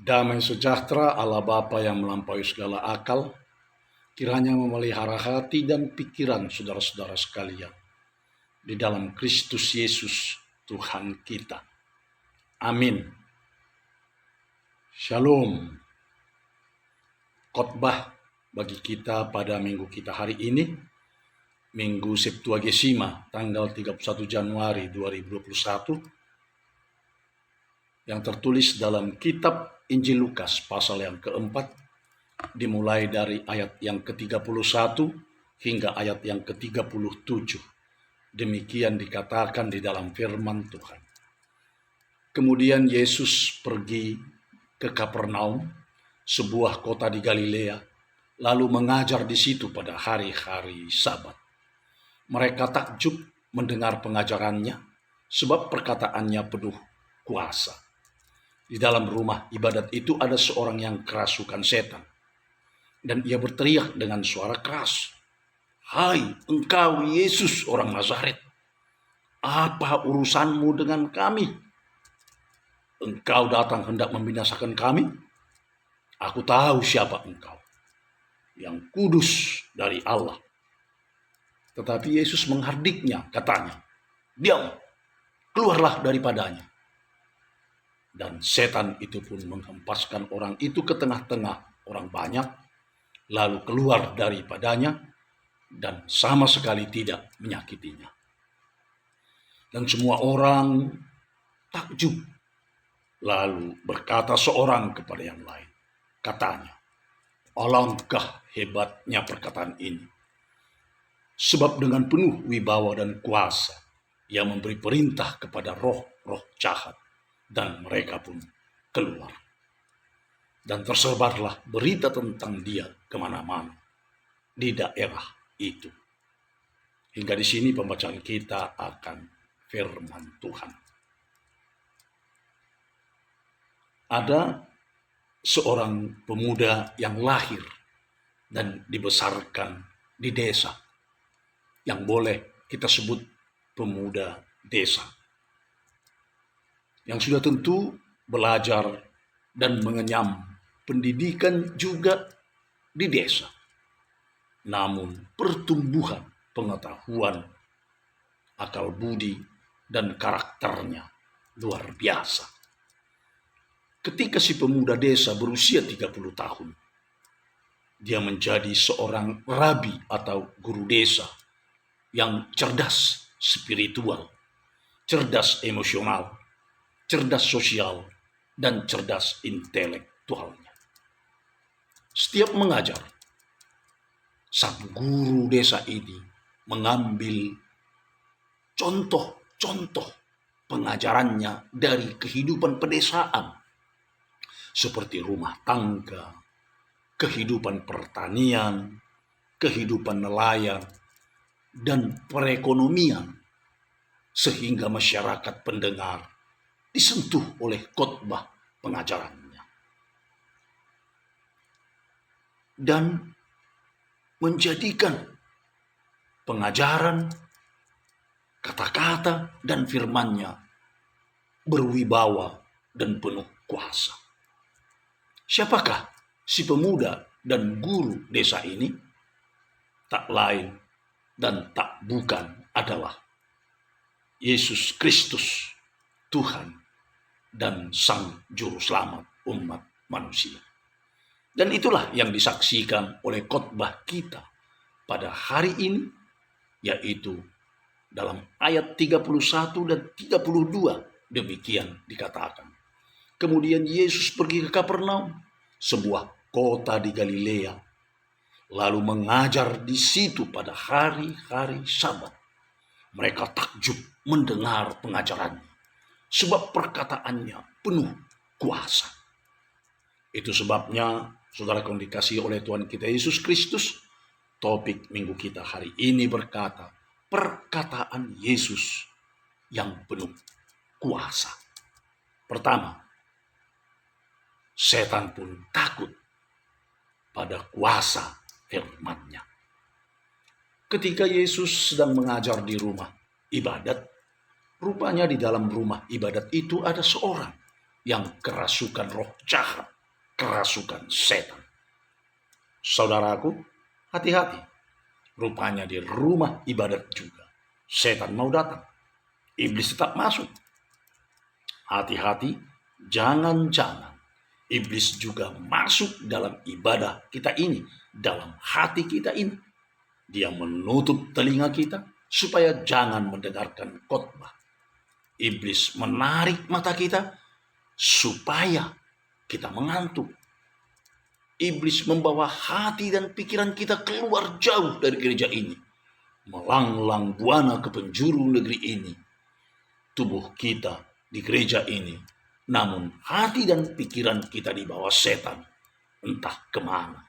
Damai sejahtera Allah Bapa yang melampaui segala akal, kiranya memelihara hati dan pikiran saudara-saudara sekalian di dalam Kristus Yesus Tuhan kita. Amin. Shalom. Khotbah bagi kita pada minggu kita hari ini, Minggu Septuagesima, tanggal 31 Januari 2021, yang tertulis dalam kitab Injil Lukas pasal yang keempat, dimulai dari ayat yang ke-31 hingga ayat yang ke-37. Demikian dikatakan di dalam firman Tuhan. Kemudian Yesus pergi ke Kapernaum, sebuah kota di Galilea, lalu mengajar di situ pada hari-hari Sabat. Mereka takjub mendengar pengajarannya, sebab perkataannya penuh kuasa. Di dalam rumah ibadat itu ada seorang yang kerasukan setan, dan ia berteriak dengan suara keras, "Hai engkau Yesus orang Nazaret, apa urusanmu dengan kami? Engkau datang hendak membinasakan kami? Aku tahu siapa engkau, yang kudus dari Allah." Tetapi Yesus menghardiknya, katanya, "Diam, keluarlah daripadanya." Dan setan itu pun menghempaskan orang itu ke tengah-tengah orang banyak, lalu keluar daripadanya dan sama sekali tidak menyakitinya. Dan semua orang takjub. Lalu berkata seorang kepada yang lain, katanya, "Alangkah hebatnya perkataan ini. Sebab dengan penuh wibawa dan kuasa, ia memberi perintah kepada roh-roh jahat, dan mereka pun keluar." Dan tersebarlah berita tentang dia kemana-mana di daerah itu. Hingga di sini pembacaan kita akan firman Tuhan. Ada seorang pemuda yang lahir dan dibesarkan di desa, yang boleh kita sebut pemuda desa, yang sudah tentu belajar dan mengenyam pendidikan juga di desa. Namun pertumbuhan pengetahuan, akal budi, dan karakternya luar biasa. Ketika si pemuda desa berusia 30 tahun, dia menjadi seorang rabi atau guru desa yang cerdas spiritual, cerdas emosional, cerdas sosial, dan cerdas intelektualnya. Setiap mengajar, sang guru desa ini mengambil contoh-contoh pengajarannya dari kehidupan pedesaan, seperti rumah tangga, kehidupan pertanian, kehidupan nelayan, dan perekonomian, sehingga masyarakat pendengar disentuh oleh khotbah pengajarannya dan menjadikan pengajaran, kata-kata, dan firman-Nya berwibawa dan penuh kuasa. Siapakah si pemuda dan guru desa ini? Tak lain dan tak bukan adalah Yesus Kristus, Tuhan dan Sang Juru Selamat umat manusia. Dan itulah yang disaksikan oleh khotbah kita pada hari ini, yaitu dalam ayat 31 dan 32 demikian dikatakan. Kemudian Yesus pergi ke Kapernaum, sebuah kota di Galilea, lalu mengajar di situ pada hari-hari Sabat. Mereka takjub mendengar pengajarannya, sebab perkataannya penuh kuasa. Itu sebabnya, saudara yang dikasihi oleh Tuhan kita Yesus Kristus, topik minggu kita hari ini berkata, perkataan Yesus yang penuh kuasa. Pertama, setan pun takut pada kuasa firman-Nya. Ketika Yesus sedang mengajar di rumah ibadat, rupanya di dalam rumah ibadat itu ada seorang yang kerasukan roh jahat kerasukan setan. Saudaraku, hati-hati. Rupanya di rumah ibadat juga setan mau datang. Iblis tetap masuk. Hati-hati, jangan-jangan iblis juga masuk dalam ibadah kita ini, dalam hati kita ini. Dia menutup telinga kita supaya jangan mendengarkan khotbah. Iblis menarik mata kita supaya kita mengantuk. Iblis membawa hati dan pikiran kita keluar jauh dari gereja ini, melanglang buana ke penjuru negeri ini. Tubuh kita di gereja ini, namun hati dan pikiran kita dibawa setan entah kemana.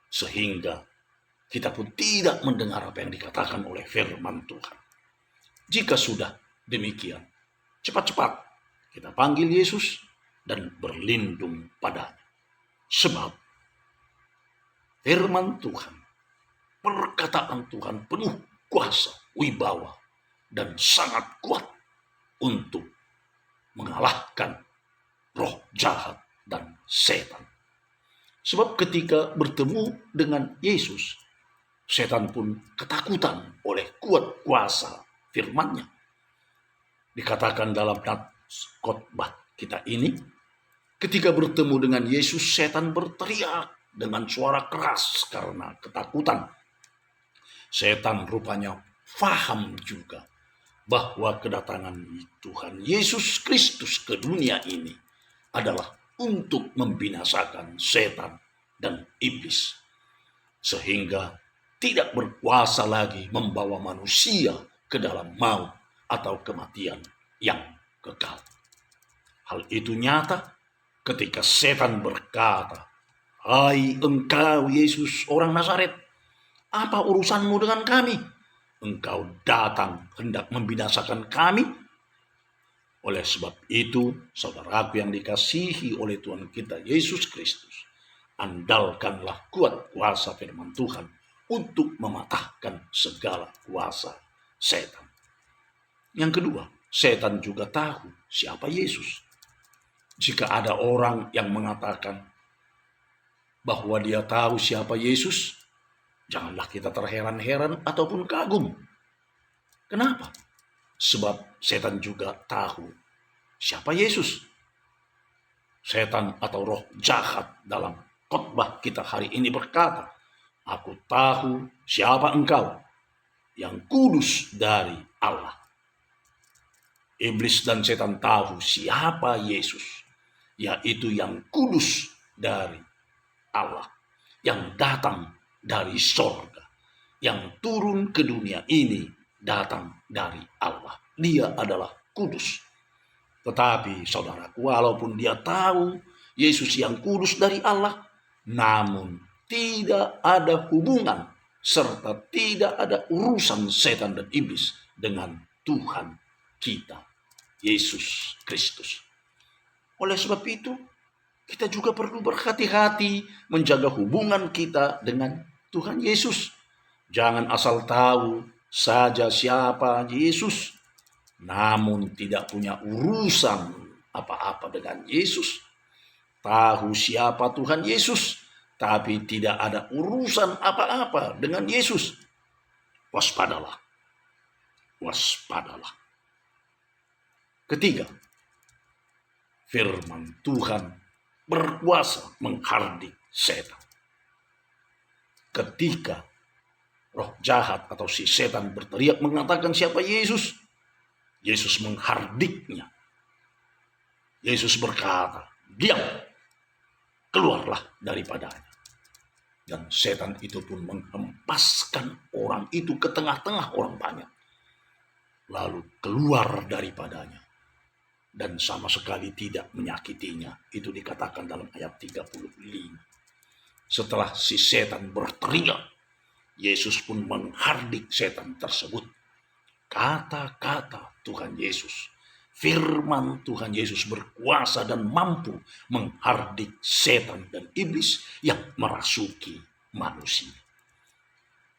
Sehingga kita pun tidak mendengar apa yang dikatakan oleh firman Tuhan. Jika sudah demikian, cepat-cepat kita panggil Yesus dan berlindung padanya. Sebab firman Tuhan, perkataan Tuhan penuh kuasa, wibawa, dan sangat kuat untuk mengalahkan roh jahat dan setan. Sebab ketika bertemu dengan Yesus, setan pun ketakutan oleh kuat kuasa firman-Nya. Dikatakan dalam khotbah kita ini, ketika bertemu dengan Yesus, setan berteriak dengan suara keras karena ketakutan. Setan rupanya faham juga bahwa kedatangan Tuhan Yesus Kristus ke dunia ini adalah untuk membinasakan setan dan iblis, sehingga tidak berkuasa lagi membawa manusia ke dalam maut atau kematian yang kekal. Hal itu nyata ketika setan berkata, "Hai engkau Yesus orang Nazaret, apa urusanmu dengan kami? Engkau datang hendak membinasakan kami." Oleh sebab itu, saudaraku yang dikasihi oleh Tuhan kita Yesus Kristus, andalkanlah kuat kuasa firman Tuhan untuk mematahkan segala kuasa setan. Yang kedua, setan juga tahu siapa Yesus. Jika ada orang yang mengatakan bahwa dia tahu siapa Yesus, janganlah kita terheran-heran ataupun kagum. Kenapa? Sebab setan juga tahu siapa Yesus. Setan atau roh jahat dalam khotbah kita hari ini berkata, "Aku tahu siapa engkau, yang kudus dari Allah." Iblis dan setan tahu siapa Yesus, yaitu yang kudus dari Allah, yang datang dari sorga, yang turun ke dunia ini datang dari Allah. Dia adalah kudus. Tetapi saudaraku, walaupun dia tahu Yesus yang kudus dari Allah, namun tidak ada hubungan serta tidak ada urusan setan dan iblis dengan Tuhan kita, Yesus Kristus. Oleh sebab itu, kita juga perlu berhati-hati menjaga hubungan kita dengan Tuhan Yesus. Jangan asal tahu saja siapa Yesus, namun tidak punya urusan apa-apa dengan Yesus. Tahu siapa Tuhan Yesus, tapi tidak ada urusan apa-apa dengan Yesus. Waspadalah. Waspadalah. Ketiga, firman Tuhan berkuasa menghardik setan. Ketika roh jahat atau si setan berteriak mengatakan siapa Yesus, Yesus menghardiknya. Yesus berkata, "Diam, keluarlah daripadanya." Dan setan itu pun menghempaskan orang itu ke tengah-tengah orang banyak, lalu keluar daripadanya dan sama sekali tidak menyakitinya. Itu dikatakan dalam ayat 35. Setelah si setan berteriak, Yesus pun menghardik setan tersebut. Kata-kata Tuhan Yesus, firman Tuhan Yesus berkuasa dan mampu menghardik setan dan iblis yang merasuki manusia.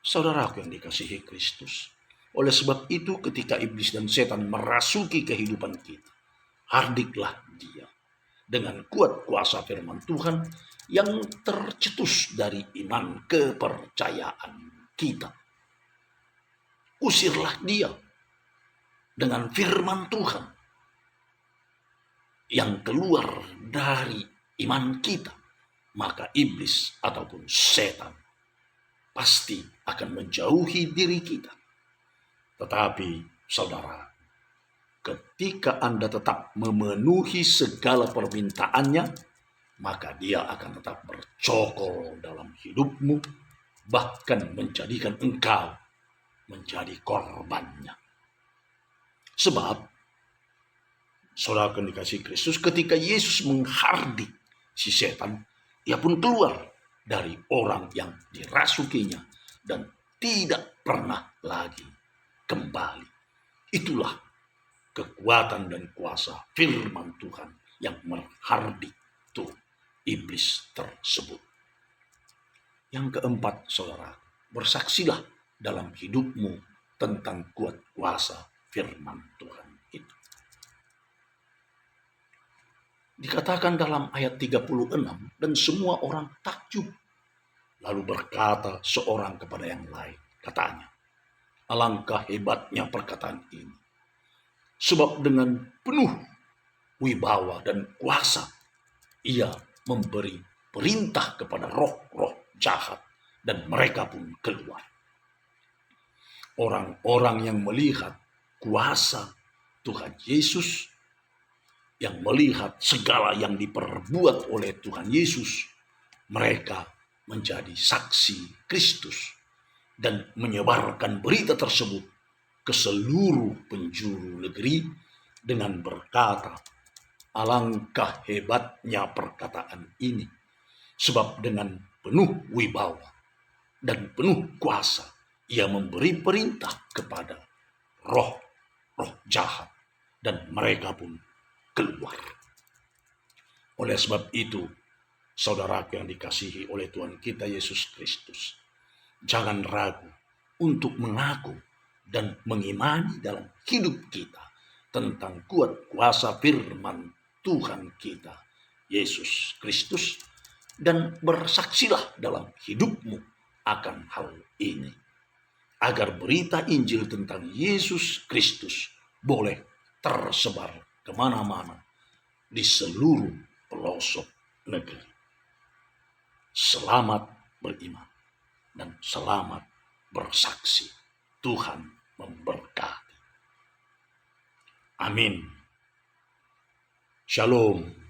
Saudaraku yang dikasihi Kristus, oleh sebab itu ketika iblis dan setan merasuki kehidupan kita, hardiklah dia. dengan kuat kuasa firman Tuhan yang tercetus dari iman kepercayaan kita. Usirlah dia dengan firman Tuhan yang keluar dari iman kita, maka iblis ataupun setan pasti akan menjauhi diri kita. Tetapi saudara, ketika Anda tetap memenuhi segala permintaannya, maka dia akan tetap bercokol dalam hidupmu, bahkan menjadikan engkau menjadi korbannya. Sebab saudara dikasih Kristus, ketika Yesus menghardik si setan, ia pun keluar dari orang yang dirasukinya dan tidak pernah lagi kembali. Itulah kekuatan dan kuasa firman Tuhan yang menghardik tuh iblis tersebut. Yang keempat, saudara, bersaksilah dalam hidupmu tentang kuat kuasa firman Tuhan itu. Dikatakan dalam ayat 36, dan semua orang takjub. Lalu berkata seorang kepada yang lain, katanya, alangkah hebatnya perkataan ini. Sebab dengan penuh wibawa dan kuasa, ia memberi perintah kepada roh-roh jahat, dan mereka pun keluar. Orang-orang yang melihat kuasa Tuhan Yesus, yang melihat segala yang diperbuat oleh Tuhan Yesus, mereka menjadi saksi Kristus dan menyebarkan berita tersebut ke seluruh penjuru negeri dengan berkata, alangkah hebatnya perkataan ini, sebab dengan penuh wibawa dan penuh kuasa ia memberi perintah kepada roh-roh jahat, dan mereka pun keluar. Oleh sebab itu, saudara yang dikasihi oleh Tuhan kita Yesus Kristus, jangan ragu untuk mengaku dan mengimani dalam hidup kita tentang kuat kuasa firman Tuhan kita Yesus Kristus, dan bersaksilah dalam hidupmu akan hal ini, agar berita Injil tentang Yesus Kristus boleh tersebar kemana-mana di seluruh pelosok negeri. Selamat beriman dan selamat bersaksi. Tuhan memberkati. Amin. Shalom.